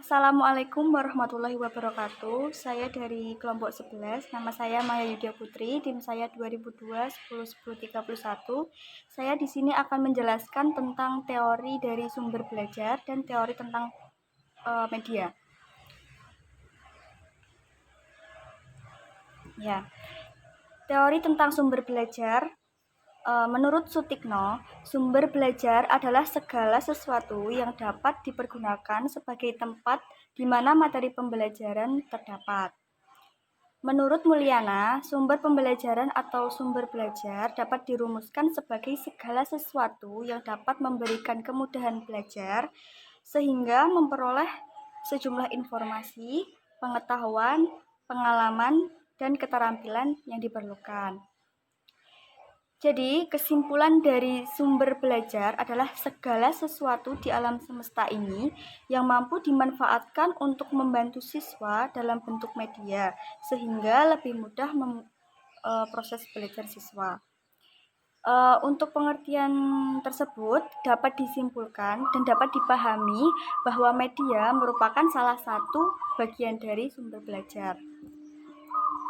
Assalamualaikum warahmatullahi wabarakatuh. Saya dari kelompok 11. Nama saya Maya Yudia Putri, tim saya 2002 10 10 31. Saya di sini akan menjelaskan tentang teori dari sumber belajar dan teori tentang media. Ya. Teori tentang sumber belajar. Menurut Sutikno, sumber belajar adalah segala sesuatu yang dapat dipergunakan sebagai tempat di mana materi pembelajaran terdapat. Menurut Mulyana, sumber pembelajaran atau sumber belajar dapat dirumuskan sebagai segala sesuatu yang dapat memberikan kemudahan belajar sehingga memperoleh sejumlah informasi, pengetahuan, pengalaman, dan keterampilan yang diperlukan. Jadi, kesimpulan dari sumber belajar adalah segala sesuatu di alam semesta ini yang mampu dimanfaatkan untuk membantu siswa dalam bentuk media, sehingga lebih mudah proses belajar siswa. Untuk pengertian tersebut dapat disimpulkan dan dapat dipahami bahwa media merupakan salah satu bagian dari sumber belajar.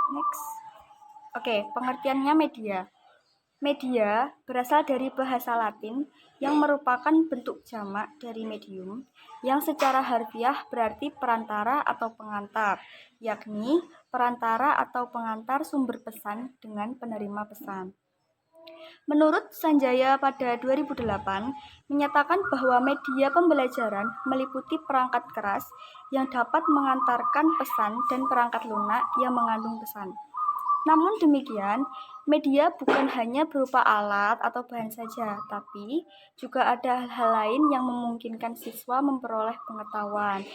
Next. Oke, pengertiannya media. Media berasal dari bahasa Latin yang merupakan bentuk jamak dari medium, yang secara harfiah berarti perantara atau pengantar, yakni perantara atau pengantar sumber pesan dengan penerima pesan. Menurut Sanjaya pada 2008, menyatakan bahwa media pembelajaran meliputi perangkat keras yang dapat mengantarkan pesan dan perangkat lunak yang mengandung pesan. Namun demikian, media bukan hanya berupa alat atau bahan saja, tapi juga ada hal-hal lain yang memungkinkan siswa memperoleh pengetahuan.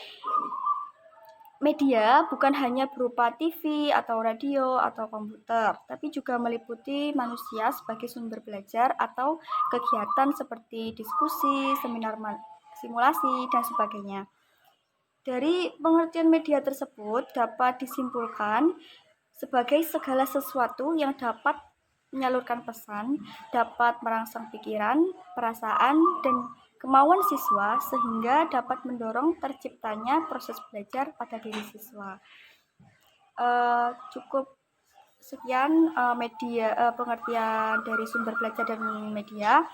Media bukan hanya berupa TV atau radio atau komputer, tapi juga meliputi manusia sebagai sumber belajar atau kegiatan seperti diskusi, seminar simulasi, dan sebagainya. Dari pengertian media tersebut dapat disimpulkan sebagai segala sesuatu yang dapat menyalurkan pesan, dapat merangsang pikiran, perasaan, dan kemauan siswa sehingga dapat mendorong terciptanya proses belajar pada diri siswa. Cukup sekian pengertian dari sumber belajar dan media.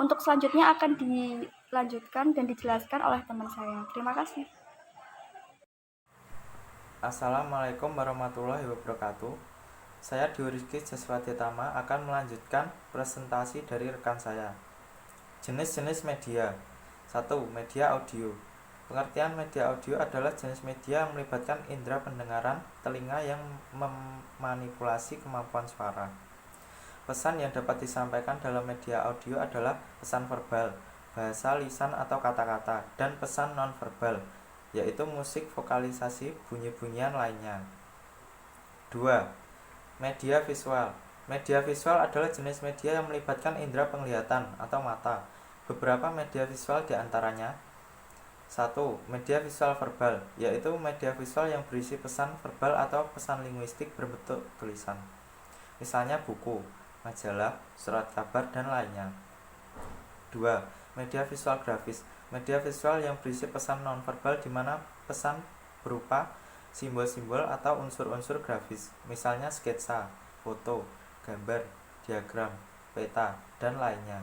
Untuk selanjutnya akan dilanjutkan dan dijelaskan oleh teman saya. Terima kasih. Assalamualaikum warahmatullahi wabarakatuh. Saya Dwi Rizky Jaswatitama akan melanjutkan presentasi dari rekan saya. Jenis-jenis media. 1. Media audio. Pengertian media audio adalah jenis media yang melibatkan indera pendengaran telinga yang memanipulasi kemampuan suara. Pesan yang dapat disampaikan dalam media audio adalah pesan verbal, bahasa lisan atau kata-kata, dan pesan non-verbal, yaitu musik, vokalisasi, bunyi-bunyian lainnya. 2. Media visual. Media visual adalah jenis media yang melibatkan indera penglihatan atau mata. Beberapa media visual diantaranya: 1. Media visual verbal, yaitu media visual yang berisi pesan verbal atau pesan linguistik berbentuk tulisan. Misalnya buku, majalah, surat kabar, dan lainnya. 2. Media visual grafis. Media visual yang berisi pesan nonverbal di mana pesan berupa simbol-simbol atau unsur-unsur grafis, misalnya sketsa, foto, gambar, diagram, peta, dan lainnya.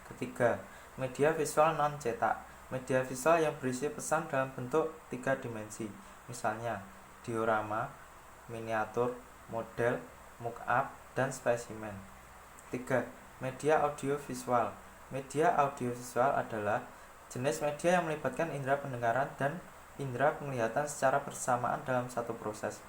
Ketiga, media visual non-cetak. Media visual yang berisi pesan dalam bentuk 3 dimensi, misalnya diorama, miniatur, model, mock-up, dan spesimen. 3. Media audiovisual. Media audiovisual adalah jenis media yang melibatkan indera pendengaran dan indera penglihatan secara bersamaan dalam satu proses.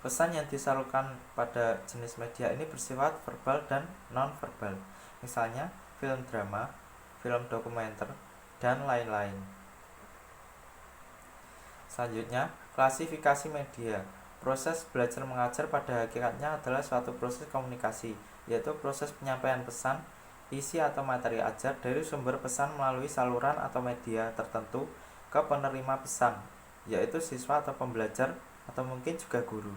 Pesan yang disalurkan pada jenis media ini bersifat verbal dan non-verbal, misalnya film drama, film dokumenter, dan lain-lain. Selanjutnya, klasifikasi media. Proses belajar mengajar pada hakikatnya adalah suatu proses komunikasi, yaitu proses penyampaian pesan, isi atau materi ajar dari sumber pesan melalui saluran atau media tertentu ke penerima pesan, yaitu siswa atau pembelajar atau mungkin juga guru.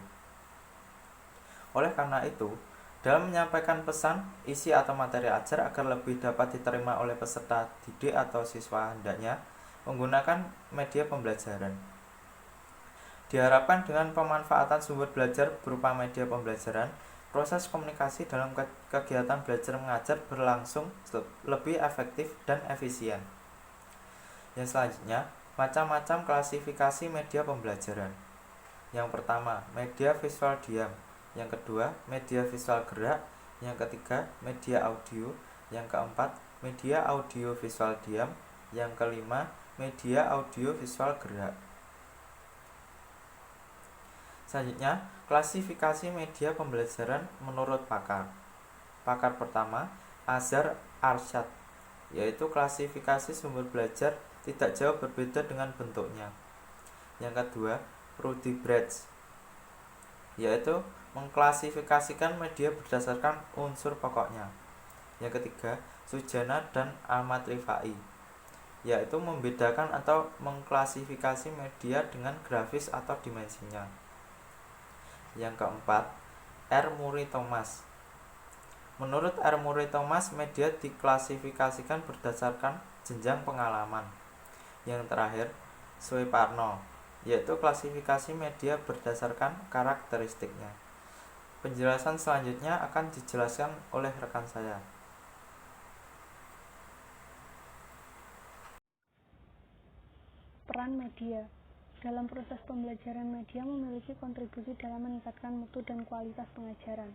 Oleh karena itu, dalam menyampaikan pesan, isi atau materi ajar agar lebih dapat diterima oleh peserta didik atau siswa, hendaknya menggunakan media pembelajaran. Diharapkan dengan pemanfaatan sumber belajar berupa media pembelajaran, proses komunikasi dalam kegiatan belajar mengajar berlangsung lebih efektif dan efisien. Yang selanjutnya, macam-macam klasifikasi media pembelajaran. Yang pertama, media visual diam. Yang kedua, media visual gerak. Yang ketiga, media audio. Yang keempat, media audio visual diam. Yang kelima, media audio visual gerak. Selanjutnya, klasifikasi media pembelajaran menurut pakar. Pakar pertama, Azhar Arshad, yaitu klasifikasi sumber belajar tidak jauh berbeda dengan bentuknya. Yang kedua, Rudy Bretsch, yaitu mengklasifikasikan media berdasarkan unsur pokoknya. Yang ketiga, Sujana dan Ahmad Rifai, yaitu membedakan atau mengklasifikasi media dengan grafis atau dimensinya. Yang keempat, R. Murray Thomas. Menurut R. Murray Thomas, media diklasifikasikan berdasarkan jenjang pengalaman. Yang terakhir, Sueparno, yaitu klasifikasi media berdasarkan karakteristiknya. Penjelasan selanjutnya akan dijelaskan oleh rekan saya. Peran media dalam proses pembelajaran. Media memiliki kontribusi dalam meningkatkan mutu dan kualitas pengajaran.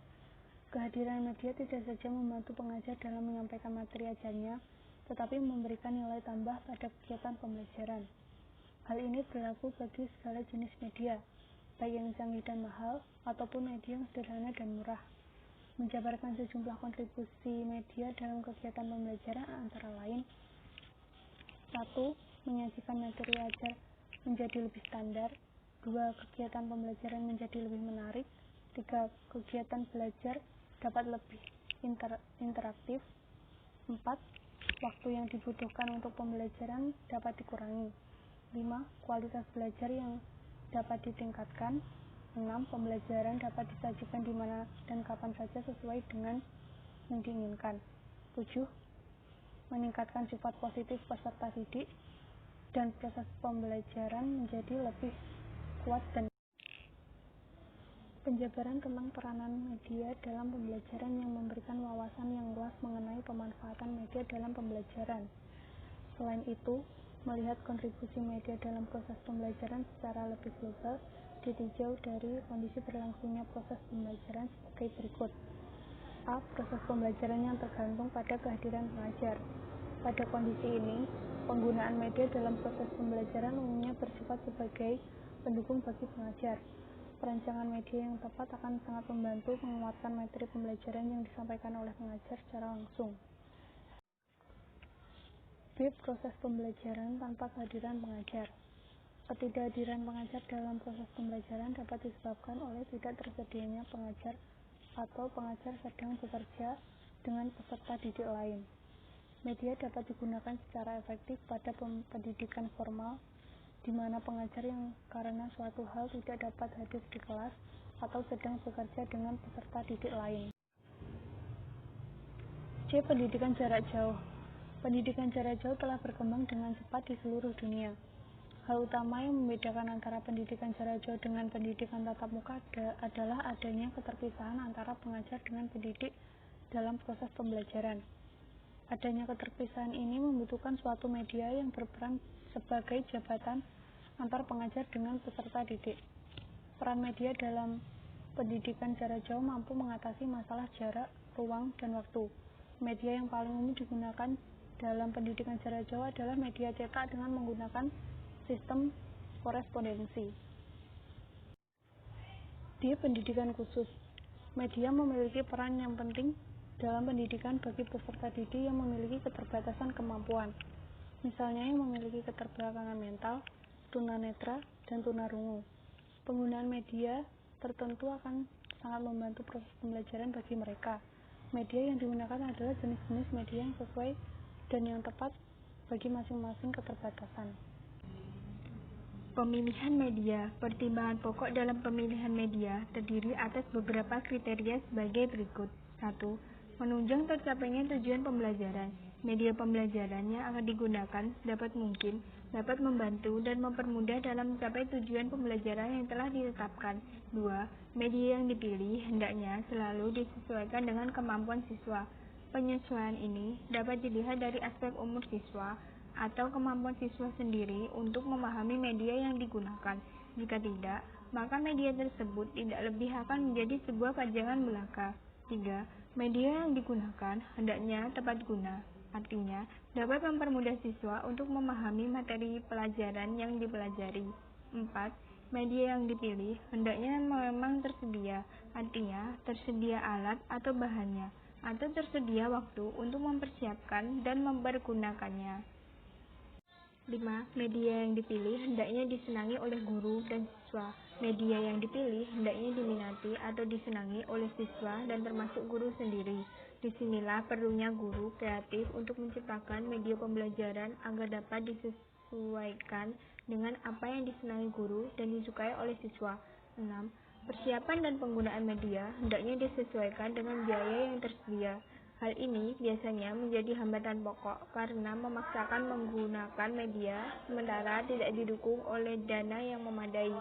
Kehadiran media tidak saja membantu pengajar dalam menyampaikan materi ajarnya, tetapi memberikan nilai tambah pada kegiatan pembelajaran. Hal ini berlaku bagi segala jenis media, baik yang canggih dan mahal, ataupun media yang sederhana dan murah. Menjabarkan sejumlah kontribusi media dalam kegiatan pembelajaran antara lain: 1. Menyajikan materi ajar menjadi lebih standar. 2. Kegiatan pembelajaran menjadi lebih menarik. 3. Kegiatan belajar dapat lebih interaktif. 4. Waktu yang dibutuhkan untuk pembelajaran dapat dikurangi. 5. Kualitas belajar yang dapat ditingkatkan. 6. Pembelajaran dapat disajikan di mana dan kapan saja sesuai dengan yang diinginkan. 7. Meningkatkan sifat positif peserta didik dan proses pembelajaran menjadi lebih kuat. Dan penjabaran tentang peranan media dalam pembelajaran yang memberikan wawasan yang luas mengenai pemanfaatan media dalam pembelajaran. Selain itu, melihat kontribusi media dalam proses pembelajaran secara lebih global ditinjau dari kondisi berlangsungnya proses pembelajaran sebagai berikut. A. Proses pembelajaran yang tergantung pada kehadiran pengajar. Pada kondisi ini, penggunaan media dalam proses pembelajaran umumnya bersifat sebagai pendukung bagi pengajar. Perancangan media yang tepat akan sangat membantu menguatkan materi pembelajaran yang disampaikan oleh pengajar secara langsung. B. Proses pembelajaran tanpa kehadiran pengajar. Ketidakhadiran pengajar dalam proses pembelajaran dapat disebabkan oleh tidak tersedianya pengajar atau pengajar sedang bekerja dengan peserta didik lain. Media dapat digunakan secara efektif pada pendidikan formal, di mana pengajar yang karena suatu hal tidak dapat hadir di kelas atau sedang bekerja dengan peserta didik lain. C. Pendidikan jarak jauh. Pendidikan jarak jauh telah berkembang dengan cepat di seluruh dunia. Hal utama yang membedakan antara pendidikan jarak jauh dengan pendidikan tatap muka adalah adanya keterpisahan antara pengajar dengan pendidik dalam proses pembelajaran. Adanya keterpisahan ini membutuhkan suatu media yang berperan sebagai jembatan antar pengajar dengan peserta didik. Peran media dalam pendidikan jarak jauh mampu mengatasi masalah jarak, ruang, dan waktu. Media yang paling umum digunakan dalam pendidikan jarak jauh adalah media cetak dengan menggunakan sistem korespondensi. Di pendidikan khusus, media memiliki peran yang penting dalam pendidikan bagi peserta didik yang memiliki keterbatasan kemampuan, misalnya yang memiliki keterbelakangan mental, tunanetra, dan tunarungu. Penggunaan media tertentu akan sangat membantu proses pembelajaran bagi mereka. Media yang digunakan adalah jenis-jenis media yang sesuai dan yang tepat bagi masing-masing keterbatasan. Pemilihan media. Pertimbangan pokok dalam pemilihan media terdiri atas beberapa kriteria sebagai berikut. 1. Menunjang tercapainya tujuan pembelajaran. Media pembelajaran yang akan digunakan dapat mungkin dapat membantu dan mempermudah dalam mencapai tujuan pembelajaran yang telah ditetapkan. 2. Media yang dipilih hendaknya selalu disesuaikan dengan kemampuan siswa. Penyesuaian ini dapat dilihat dari aspek umur siswa atau kemampuan siswa sendiri untuk memahami media yang digunakan. Jika tidak, maka media tersebut tidak lebih akan menjadi sebuah pajangan belaka. 3. Media yang digunakan hendaknya tepat guna, artinya dapat mempermudah siswa untuk memahami materi pelajaran yang dipelajari. 4. Media yang dipilih hendaknya memang tersedia, artinya tersedia alat atau bahannya, atau tersedia waktu untuk mempersiapkan dan mempergunakannya. 5. Media yang dipilih hendaknya disenangi oleh guru dan siswa. Media yang dipilih hendaknya diminati atau disenangi oleh siswa dan termasuk guru sendiri. Disinilah perlunya guru kreatif untuk menciptakan media pembelajaran agar dapat disesuaikan dengan apa yang disenangi guru dan disukai oleh siswa. 6. Persiapan dan penggunaan media hendaknya disesuaikan dengan biaya yang tersedia. Hal ini biasanya menjadi hambatan pokok karena memaksakan menggunakan media sementara tidak didukung oleh dana yang memadai.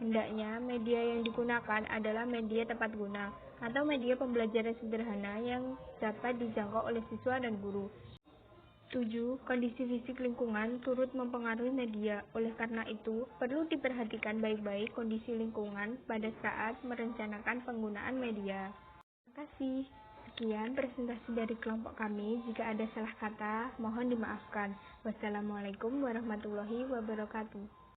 Hendaknya media yang digunakan adalah media tepat guna atau media pembelajaran sederhana yang dapat dijangkau oleh siswa dan guru. 7. Kondisi fisik lingkungan turut mempengaruhi media. Oleh karena itu, perlu diperhatikan baik-baik kondisi lingkungan pada saat merencanakan penggunaan media. Terima kasih. Sekian presentasi dari kelompok kami. Jika ada salah kata, mohon dimaafkan. Wassalamualaikum warahmatullahi wabarakatuh.